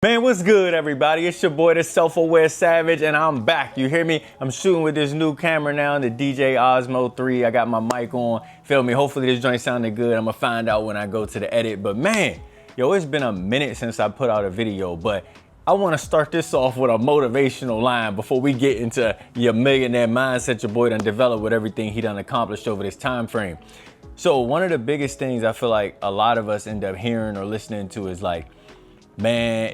Man, what's good, everybody? It's your boy, the Self-Aware Savage, and I'm back. You hear me? I'm shooting with this new camera now, the DJ Osmo 3. I got my mic on. Feel me? Hopefully this joint sounded good. I'm gonna find out when I go to the edit. But man, yo, it's been a minute since I put out a video, but I want to start this off with a motivational line before we get into your millionaire mindset your boy done developed with everything he done accomplished over this time frame. So one of the biggest things I feel like a lot of us end up hearing or listening to is like, man,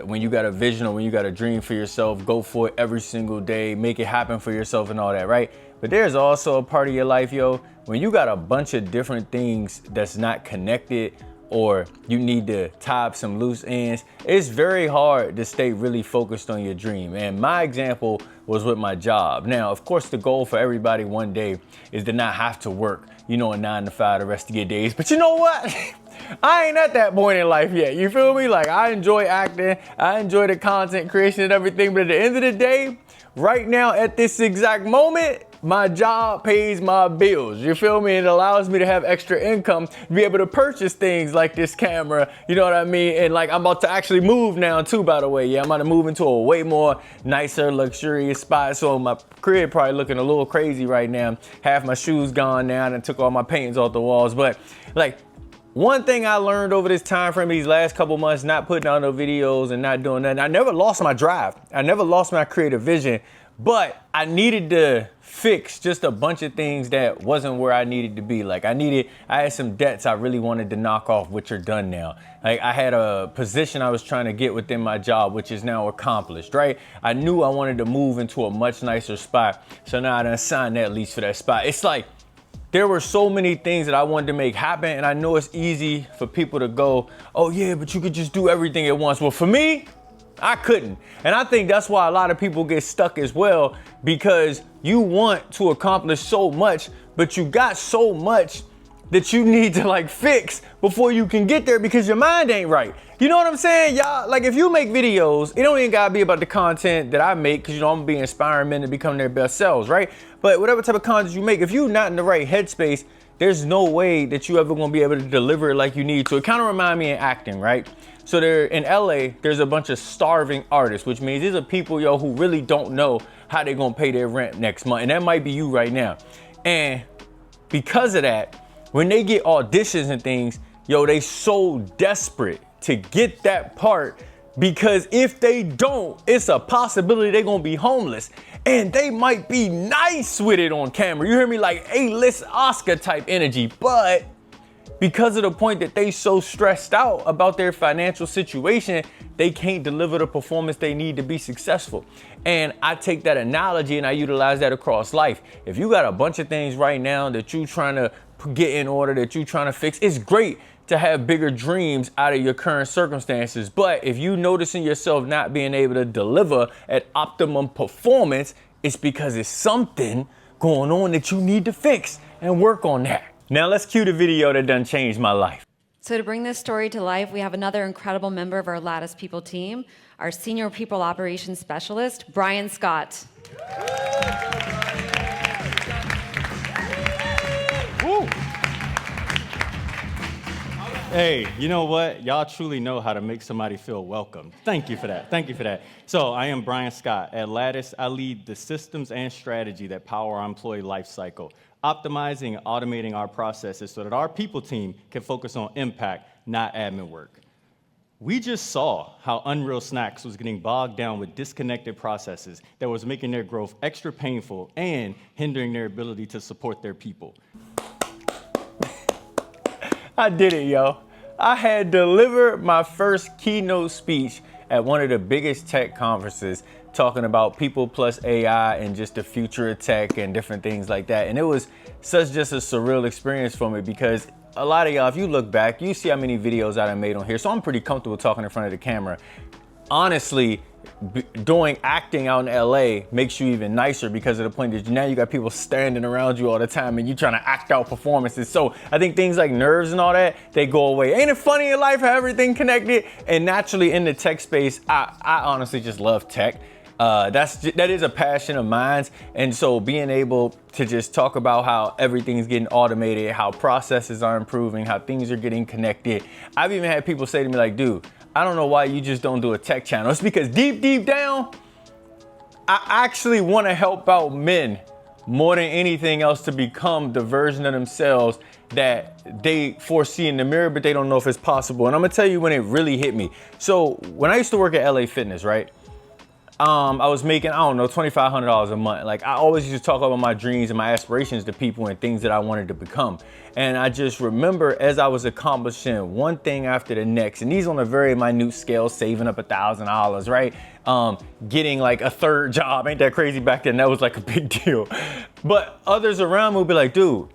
when you got a vision or when you got a dream for yourself, go for it every single day, make it happen for yourself and all that, right? But there's also a part of your life, yo, when you got a bunch of different things that's not connected or you need to tie up some loose ends, it's very hard to stay really focused on your dream. And my example was with my job. Now, of course, the goal for everybody one day is to not have to work, a 9 to 5 the rest of your days. But you know what? I ain't at that point in life yet. You feel me? Like, I enjoy acting, I enjoy the content creation and everything, but at the end of the day, right now at this exact moment, my job pays my bills. You feel me? It allows me to have extra income, to be able to purchase things like this camera, you know what I mean? And like, I'm about to actually move now too, by the way. Yeah, I'm about to move into a way more nicer, luxurious spot. So my crib probably looking a little crazy right now. Half my shoes gone now and took all my paintings off the walls. But like, one thing I learned over this time frame, these last couple months, not putting out no videos and not doing nothing, I never lost my drive. I never lost my creative vision, but I needed to fix just a bunch of things that wasn't where I needed to be. Like I had some debts I really wanted to knock off, which are done now. Like I had a position I was trying to get within my job, which is now accomplished, right? I knew I wanted to move into a much nicer spot. So now I done signed that lease for that spot. It's like, there were so many things that I wanted to make happen, and I know it's easy for people to go, oh yeah, but you could just do everything at once. Well, for me, I couldn't. And I think that's why a lot of people get stuck as well, because you want to accomplish so much, but you got so much that you need to like fix before you can get there because your mind ain't right. You know what I'm saying? Y'all, like if you make videos, it don't even gotta be about the content that I make, because I'm gonna be inspiring men to become their best selves, right? But whatever type of content you make, if you're not in the right headspace, there's no way that you ever gonna be able to deliver it like you need to. It kind of remind me of acting, right? So there in LA, there's a bunch of starving artists, which means these are people, yo, who really don't know how they're gonna pay their rent next month. And that might be you right now. And because of that, when they get auditions and things, yo, they so desperate to get that part, because if they don't, it's a possibility they're gonna be homeless. And they might be nice with it on camera. You hear me? Like A-list Oscar type energy, but because of the point that they so stressed out about their financial situation, they can't deliver the performance they need to be successful. And I take that analogy and I utilize that across life. If you got a bunch of things right now that you trying to get in order, that you trying to fix, it's great to have bigger dreams out of your current circumstances. But if you noticing yourself not being able to deliver at optimum performance, it's because it's something going on that you need to fix and work on that. Now let's cue the video that done changed my life. So to bring this story to life, we have another incredible member of our Lattice People team, our Senior People Operations Specialist, Brian Scott. Woo. Hey, you know what? Y'all truly know how to make somebody feel welcome. Thank you for that. Thank you for that. So I am Brian Scott. At Lattice, I lead the systems and strategy that power our employee life cycle, optimizing and automating our processes so that our people team can focus on impact, not admin work. We just saw how Unreal Snacks was getting bogged down with disconnected processes that was making their growth extra painful and hindering their ability to support their people. I did it, yo. I had delivered my first keynote speech at one of the biggest tech conferences, talking about people plus AI and just the future of tech and different things like that. And it was such just a surreal experience for me, because a lot of y'all, if you look back, you see how many videos I done made on here. So I'm pretty comfortable talking in front of the camera. Honestly, doing acting out in LA makes you even nicer, because of the point that now you got people standing around you all the time and you trying to act out performances. So I think things like nerves and all that, they go away. Ain't it funny in life how everything connected? And naturally in the tech space, I honestly just love tech. That is a passion of mine. And so being able to just talk about how everything's getting automated, how processes are improving, how things are getting connected. I've even had people say to me like, dude, I don't know why you just don't do a tech channel. It's because deep down, I actually want to help out men more than anything else to become the version of themselves that they foresee in the mirror, but they don't know if it's possible. And I'm gonna tell you when it really hit me. So when I used to work at LA Fitness, right? I was making, I don't know, $2,500 a month. Like, I always used to talk about my dreams and my aspirations to people and things that I wanted to become. And I just remember as I was accomplishing one thing after the next, and these on a very minute scale, saving up $1,000, right? Getting like a third job. Ain't that crazy? Back then, that was like a big deal. But others around me would be like, dude,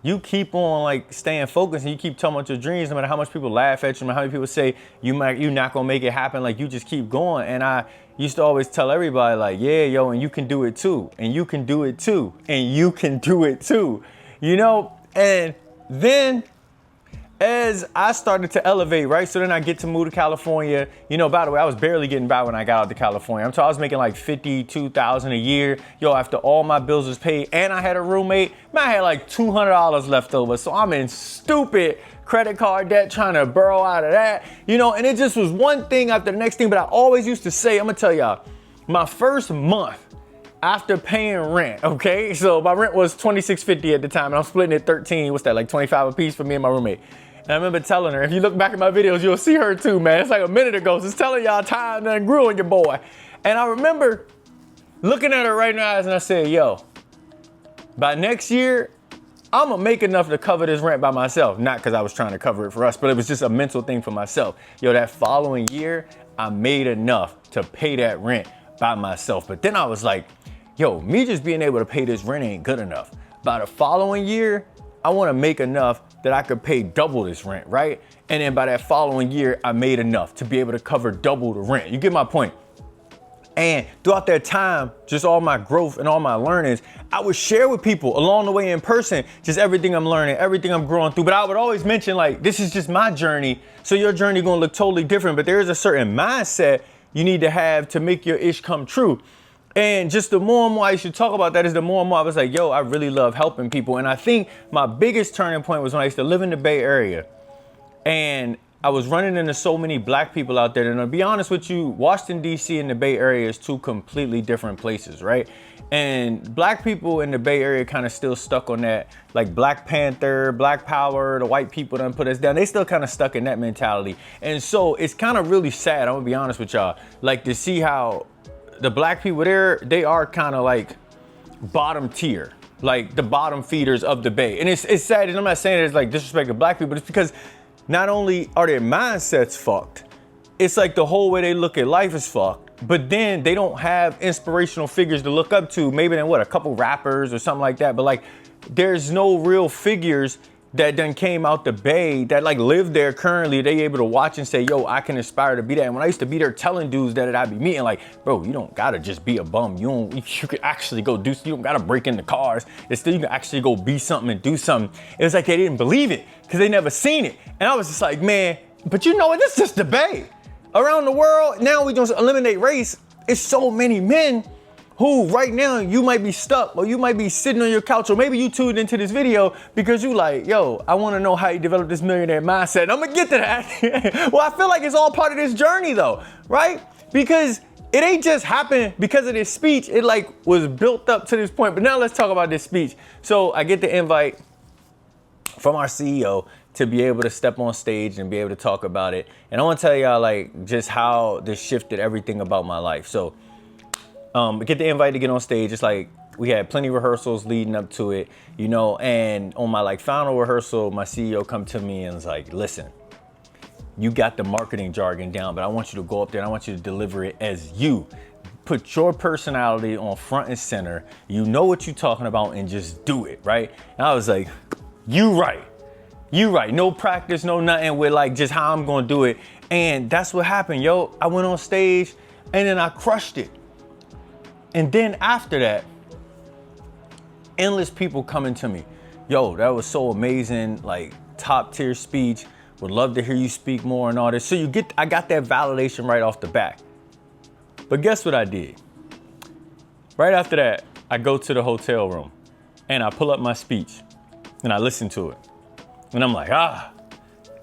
you keep on like staying focused and you keep talking about your dreams, no matter how much people laugh at you, no matter how many people say you're not gonna make it happen, like you just keep going. And I used to always tell everybody like, yeah, yo, and you can do it too, and you can do it too, and you can do it too, you know? And then as I started to elevate, right? So then I get to move to California. You know, by the way, I was barely getting by when I got out to California. I was making like $52,000 a year. Yo, after all my bills was paid and I had a roommate, man, I had like $200 left over. So I'm in stupid credit card debt trying to burrow out of that, you know, and it just was one thing after the next thing. But I always used to say, I'm gonna tell y'all, my first month after paying rent, okay? So my rent was $26.50 at the time and I'm splitting it 13, what's that, like 25 a piece for me and my roommate. And I remember telling her, if you look back at my videos, you'll see her too, man. It's like a minute ago. Just telling y'all time done grew on your boy. And I remember looking at her right in the eyes and I said, yo, by next year, I'm gonna make enough to cover this rent by myself. Not because I was trying to cover it for us, but it was just a mental thing for myself. Yo, that following year, I made enough to pay that rent by myself. But then I was like, yo, me just being able to pay this rent ain't good enough. By the following year, I wanna make enough that I could pay double this rent, right? And then by that following year, I made enough to be able to cover double the rent. You get my point? And throughout that time, just all my growth and all my learnings, I would share with people along the way in person, just everything I'm learning, everything I'm growing through. But I would always mention like, this is just my journey. So your journey gonna look totally different, but there is a certain mindset you need to have to make your ish come true. And just the more and more I used to talk about that is the more and more I was like, yo, I really love helping people. And I think my biggest turning point was when I used to live in the Bay Area and I was running into so many black people out there. And to be honest with you, Washington, D.C. and the Bay Area is two completely different places, right? And black people in the Bay Area kind of still stuck on that, like Black Panther, Black Power, the white people done put us down. They still kind of stuck in that mentality. And so it's kind of really sad, I'm gonna be honest with y'all, like to see how the black people there, they are kind of like bottom tier, like the bottom feeders of the Bay. And it's sad, and I'm not saying it's like disrespect to black people, but it's because not only are their mindsets fucked, it's like the whole way they look at life is fucked, but then they don't have inspirational figures to look up to, maybe than what, a couple rappers or something like that, but like there's no real figures that done came out the Bay that like live there currently, they able to watch and say, yo, I can aspire to be that. And when I used to be there telling dudes that I'd be meeting, like, bro, you don't gotta just be a bum. You can actually go do, you don't gotta break into cars. It's still, you can actually go be something and do something. It was like they didn't believe it because they never seen it. And I was just like, man, but you know what, this is just the Bay. Around the world, now we just eliminate race. It's so many men who right now you might be stuck or you might be sitting on your couch or maybe you tuned into this video because you like, yo, I want to know how you develop this millionaire mindset. And I'm gonna get to that. Well, I feel like it's all part of this journey though, right? Because it ain't just happened because of this speech. It like was built up to this point. But now let's talk about this speech. So I get the invite from our CEO to be able to step on stage and be able to talk about it. And I want to tell y'all like just how this shifted everything about my life. So get the invite to get on stage. It's like we had plenty of rehearsals leading up to it, you know, and on my like final rehearsal, my CEO come to me and was like, listen, you got the marketing jargon down, but I want you to go up there and I want you to deliver it as you. Put your personality on front and center. You know what you're talking about and just do it, right? And I was like, you right. No practice, no nothing with like just how I'm gonna do it. And that's what happened, yo. I went on stage and then I crushed it. And then after that, endless people coming to me. Yo, that was so amazing, like top tier speech. Would love to hear you speak more and all this. So I got that validation right off the bat. But guess what I did? Right after that, I go to the hotel room and I pull up my speech and I listen to it. And I'm like,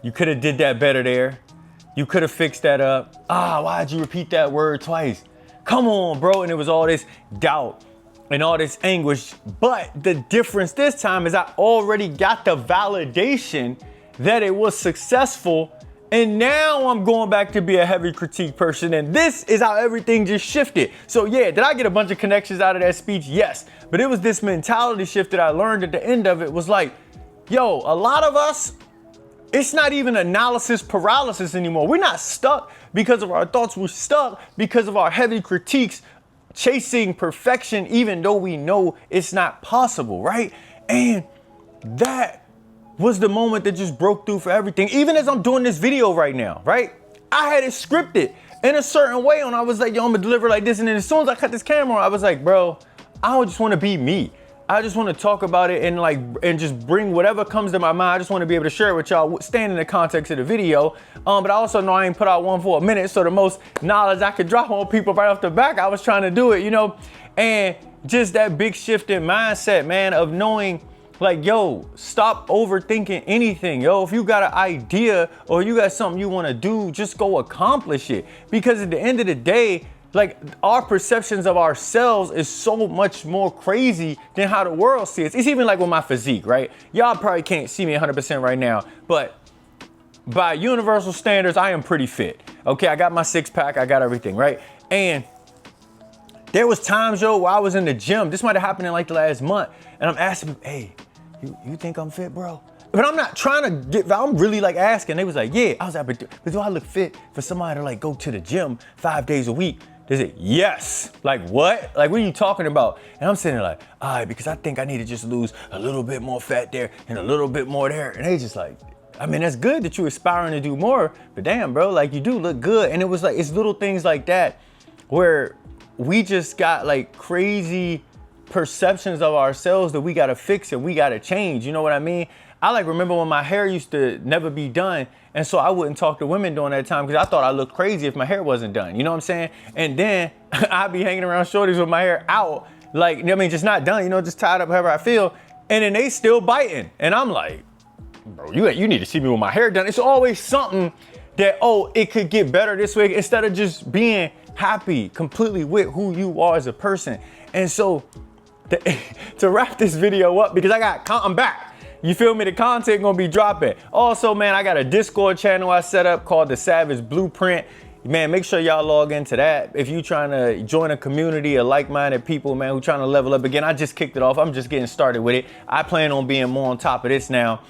you could have did that better there. You could have fixed that up. Why'd you repeat that word twice? Come on, bro. And it was all this doubt and all this anguish. But the difference this time is I already got the validation that it was successful. And now I'm going back to be a heavy critique person. And this is how everything just shifted. So yeah, did I get a bunch of connections out of that speech? Yes. But it was this mentality shift that I learned at the end of it was like, yo, a lot of us, it's not even analysis paralysis anymore. We're not stuck because of our thoughts. We're stuck because of our heavy critiques, chasing perfection, even though we know it's not possible, right? And that was the moment that just broke through for everything. Even as I'm doing this video right now, right? I had it scripted in a certain way, and I was like, yo, I'm gonna deliver like this. And then as soon as I cut this camera on, I was like, bro, I don't just wanna be me. I just want to talk about it and just bring whatever comes to my mind. I just want to be able to share it with y'all, staying in the context of the video. But I also know I ain't put out one for a minute, so the most knowledge I could drop on people right off the back, I was trying to do it, you know? And just that big shift in mindset, man, of knowing like, yo, stop overthinking anything. Yo, if you got an idea or you got something you want to do, just go accomplish it. Because at the end of the day, like our perceptions of ourselves is so much more crazy than how the world sees it. It's even like with my physique, right? Y'all probably can't see me 100% right now, but by universal standards, I am pretty fit. Okay, I got my 6-pack, I got everything, right? And there was times, yo, where I was in the gym. This might have happened in like the last month, and I'm asking, hey, you think I'm fit, bro? But I'm not trying to get, I'm really like asking. They was like, yeah. I was like, but do I look fit for somebody to like go to the gym 5 days a week? They said, yes. Like what? Like what are you talking about? And I'm sitting there like, all right, because I think I need to just lose a little bit more fat there and a little bit more there. And they just like, I mean, that's good that you're aspiring to do more, but damn, bro, like you do look good. And it was like, it's little things like that where we just got like crazy perceptions of ourselves that we got to fix and we got to change. You know what I mean? I like remember when my hair used to never be done. And so I wouldn't talk to women during that time because I thought I looked crazy if my hair wasn't done. You know what I'm saying? And then I'd be hanging around shorties with my hair out. Like, I mean, just not done, you know, just tied up however I feel. And then they still biting. And I'm like, bro, you need to see me with my hair done. It's always something that, oh, it could get better this way instead of just being happy completely with who you are as a person. And so to wrap this video up, because I'm back. You feel me? The content gonna be dropping. Also, man, I got a Discord channel I set up called The Savage Blueprint. Man, make sure y'all log into that. If you trying to join a community of like-minded people, man, who trying to level up again, I just kicked it off. I'm just getting started with it. I plan on being more on top of this now.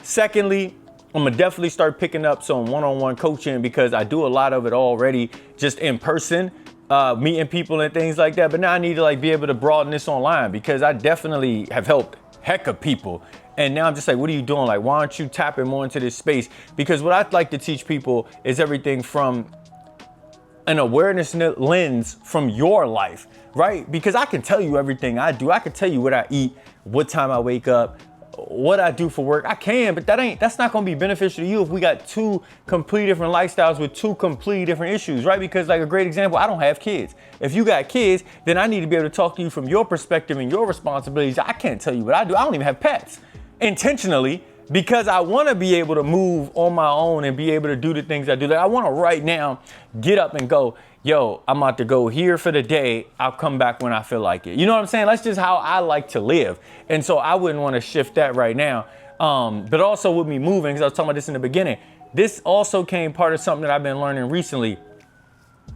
Secondly, I'm gonna definitely start picking up some one-on-one coaching because I do a lot of it already just in person, meeting people and things like that. But now I need to like be able to broaden this online because I definitely have helped heck of people. And now I'm just like, what are you doing? Like, why aren't you tapping more into this space? Because what I'd like to teach people is everything from an awareness lens from your life, right? Because I can tell you everything I do. I can tell you what I eat, what time I wake up, what I do for work. I can, but that's not gonna be beneficial to you if we got two completely different lifestyles with two completely different issues, right? Because like a great example, I don't have kids. If you got kids, then I need to be able to talk to you from your perspective and your responsibilities. I can't tell you what I do. I don't even have pets intentionally because I wanna be able to move on my own and be able to do the things I do. Like I wanna right now get up and go, yo, I'm about to go here for the day. I'll come back when I feel like it. You know what I'm saying? That's just how I like to live. And so I wouldn't want to shift that right now. But also with me moving, because I was talking about this in the beginning, this also came part of something that I've been learning recently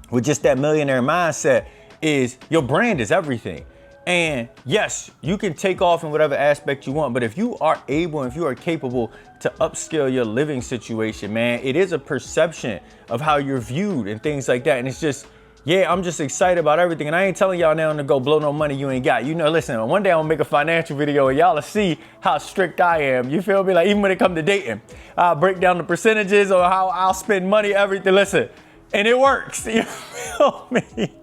with just that millionaire mindset is your brand is everything. And yes, you can take off in whatever aspect you want, but if you are able, if you are capable to upscale your living situation, man, it is a perception of how you're viewed and things like that. And it's just, yeah, I'm just excited about everything. And I ain't telling y'all now to go blow no money you ain't got. You know, listen, one day I'm gonna make a financial video and y'all will see how strict I am. You feel me? Like even when it comes to dating, I'll break down the percentages or how I'll spend money, everything. Listen, and it works. You feel me?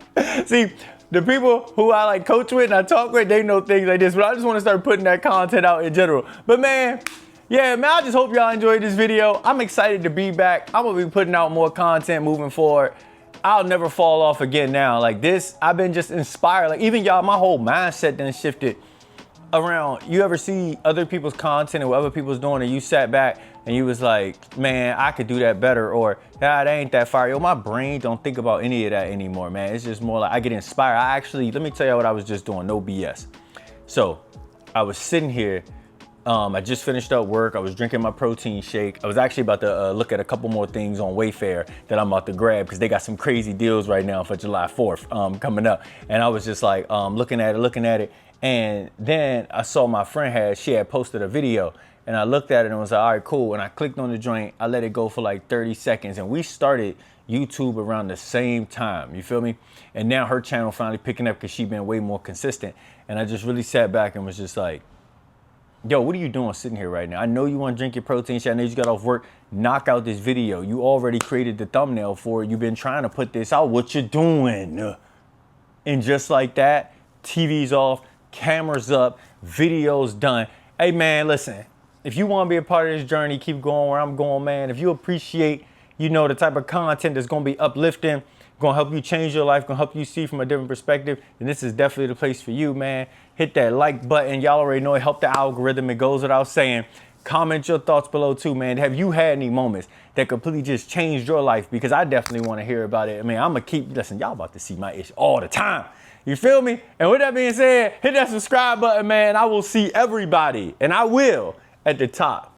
See, the people who I like coach with and I talk with, they know things like this, but I just want to start putting that content out in general. But man, yeah, man, I just hope y'all enjoyed this video. I'm excited to be back. I'm gonna be putting out more content moving forward. I'll never fall off again now. Like this, I've been just inspired. Like even y'all, my whole mindset then shifted around, you ever see other people's content and what other people's doing and you sat back and you was like, man, I could do that better, or that ain't that fire. Yo, my brain don't think about any of that anymore, man. It's just more like I get inspired. Let me tell you what I was just doing, no BS. So I was sitting here, I just finished up work. I was drinking my protein shake. I was actually about to look at a couple more things on Wayfair that I'm about to grab because they got some crazy deals right now for July 4th coming up. And I was just like looking at it. And then I saw my friend she had posted a video, and I looked at it and was like, all right, cool. And I clicked on the joint. I let it go for like 30 seconds. And we started YouTube around the same time, you feel me? And now her channel finally picking up because she's been way more consistent. And I just really sat back and was just like, yo, what are you doing sitting here right now? I know you want to drink your protein shake. I know you just got off work. Knock out this video. You already created the thumbnail for it. You've been trying to put this out. What you doing? And just like that, TV's off, cameras up, video's done. Hey, man, listen. If you want to be a part of this journey, keep going where I'm going, man. If you appreciate, the type of content that's going to be uplifting, going to help you change your life, going to help you see from a different perspective, then this is definitely the place for you, man. Hit that like button. Y'all already know it helped the algorithm. It goes without saying. Comment your thoughts below too, man. Have you had any moments that completely just changed your life? Because I definitely want to hear about it. I mean, I'm going to listen, y'all about to see my issue all the time. You feel me? And with that being said, hit that subscribe button, man. I will see everybody, and I will, at the top.